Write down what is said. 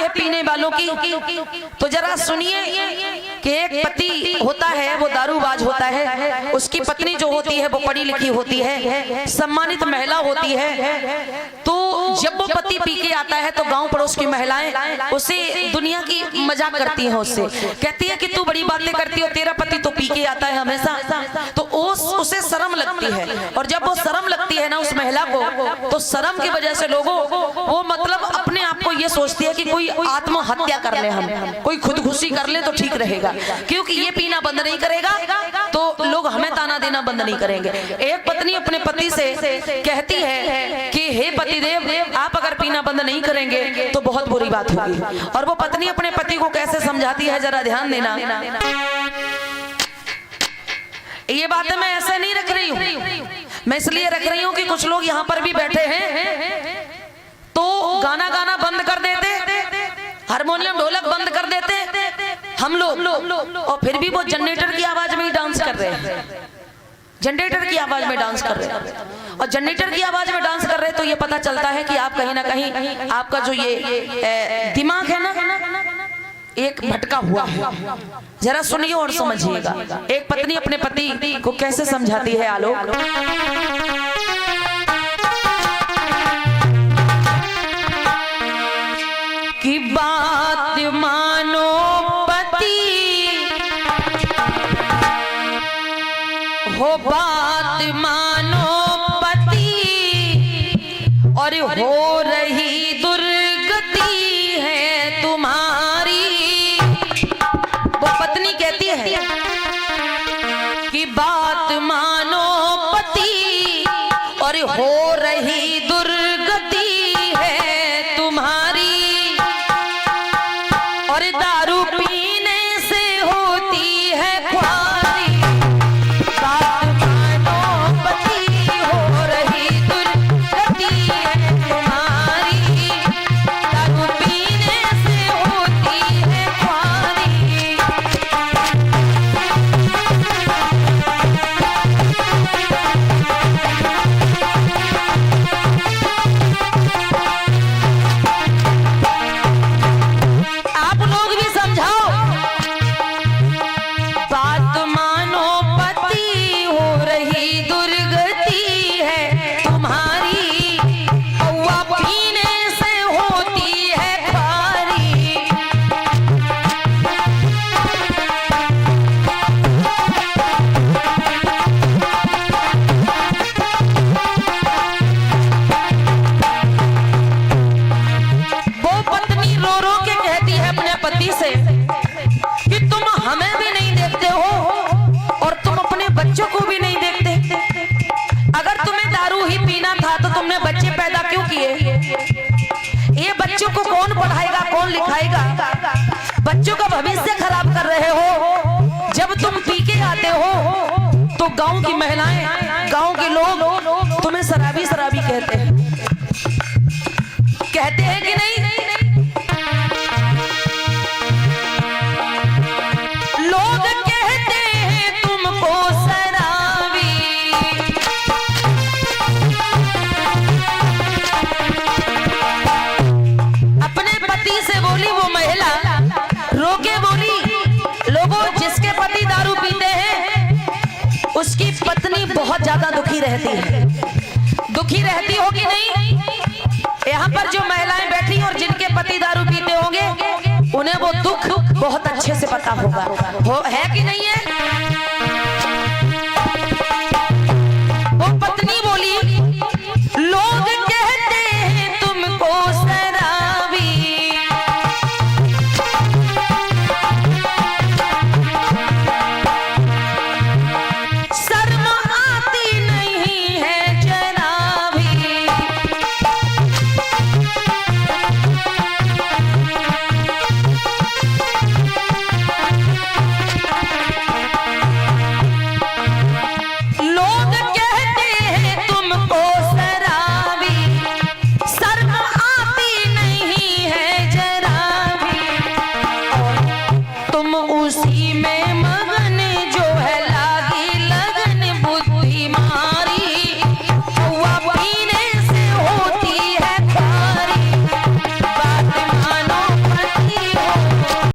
है पीने वालों की, तो जरा सुनिए कि एक पति होता है वो दारूबाज होता है, उसकी पत्नी जो होती है वो पढ़ी लिखी होती है, सम्मानित महिला होती है। तो जब वो पति पी के आता है तो गांव पड़ोस की महिलाएं उसे दुनिया की मजाक करती हैं, उससे कहती है कि तू बड़ी बातें करती हो, तेरा पति तो पी के आता है हमेशा। तो उसे शर्म लगती है, और जब वो शर्म लगती है ना उस महिला को, तो शर्म की वजह से लोगों वो मतलब अपने आप को ये सोचती है कि कोई आत्महत्या कर ले, हम कोई खुदकुशी कर ले तो ठीक रहेगा, क्योंकि ये पीना बंद नहीं करेगा तो लोग हमें ताना देना बंद नहीं करेंगे। एक पत्नी अपने पति से कहती है कि हे पतिदेव, आप अगर पीना बंद नहीं करेंगे तो बहुत बुरी बात होगी। और वो पत्नी अपने पति को कैसे समझाती है, जरा ध्यान देना। ये बातें मैं ऐसे नहीं रख रही हूँ, मैं इसलिए रख रही हूँ कि कुछ लोग यहाँ पर भी बैठे हैं तो गाना गाना बंद कर देते, हारमोनियम ढोलक बंद कर देते हम लोग, और फिर भी वो जनरेटर की आवाज में ही डांस कर रहे हैं, जनरेटर की आवाज में डांस कर रहे हैं। और जनरेटर की आवाज में डांस कर रहे हैं तो ये पता चलता है कि आप कहीं ना कहीं आपका जो ये दिमाग है ना एक भटका हुआ है। जरा सुनिए और समझिएगा। एक पत्नी अपने पति को कैसे समझाती है आलोक। की बात मानो पति हो, बात मानो पति, और हो रही दुर्गति है तुम्हारी। वो पत्नी कहती है कि बात मानो पति, और हो रही दुर्गति है तुम्हारी, और दारू पीने से होती है ख्वारी। बात मानो पति, हो रही दुर्गति है तुम्हारी, दारू पीने से होती है ख्वारी। बच्चे पैदा क्यों किए? ये बच्चों को कौन पढ़ाएगा, कौन लिखाएगा? बच्चों का भविष्य खराब कर रहे हो। जब तुम पी के आते हो तो गांव की महिलाएं, गांव के लोग तुम्हें शराबी शराबी कहते हैं कि नहीं? लोग कहते हैं तुमको शराबी। अपने पति से बोली वो महिला, रोके बोली, लोगों जिसके पति दारू पीते हैं उसकी पत्नी बहुत ज्यादा दुखी रहती है। दुखी रहती हो कि नहीं? यहाँ पर जो महिलाएं बैठी और जिनके पति दारू पीते होंगे उन्हें वो दुख बहुत अच्छे से पता होगा, है कि नहीं है?